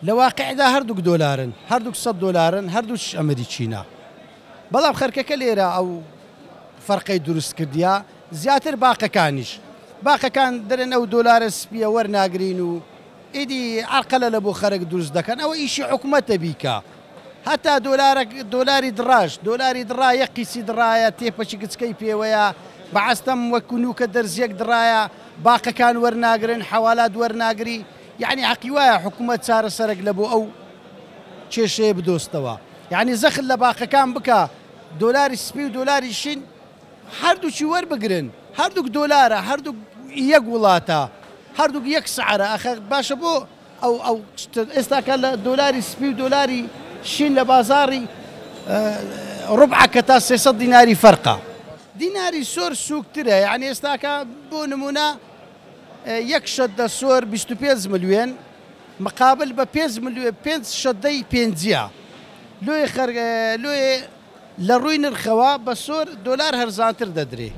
لە واقعدا هەردووک دۆلارن، هەردووک $100 هەردووش ئەمریکینا. بەڵام خەرکەکە لێرە ئەو فەرقەی دروست کردیا زیاتر باقەکان دەرن ئەو دۆلارە سپیە وەرناگرین و ئیدی عەرقەلە لە بۆ خەرک دروست دەکەن، ئەوە ئیشی حکوومەتە بیکە. هەتا دۆلاری دڕا یەک قیسی دڕایە تێپەچی گچکەی پێوەیە بەعەستەم وەکو نوکە دەرزیەک دڕایە باقەکان وەرناگرن حەوالات وەرناگری، یعنی حەقی وایە حکوومەت چارەسەرێک لە بۆ ئەو کێشەیە بدۆستەوە. یعنی زەخت لە باقەکان بکە دۆلاری سپی و دۆلاری شین هەردووچی وەربگرن، هەردووک دۆلارە، هەردووک یەک وڵاتە، هەردووک یەک سعرە. ئەخە باشە بۆ ئەو ئێستاکە لە دۆلاری سپی و دۆلاری شین لە بازاری ڕوبعەکە تا 300 دیناری فەرقە. دیناری سۆر سووکترە، یعنی ئێستاکە بۆ نمونە یەک شەدە سۆر 25 ملیۆن مقابل بە 5 ملیۆن 5 شەدەی پێنجیە. لۆی لە ڕووی نرخەوە بە سۆر دۆلار هەرزانتر دەدرێ.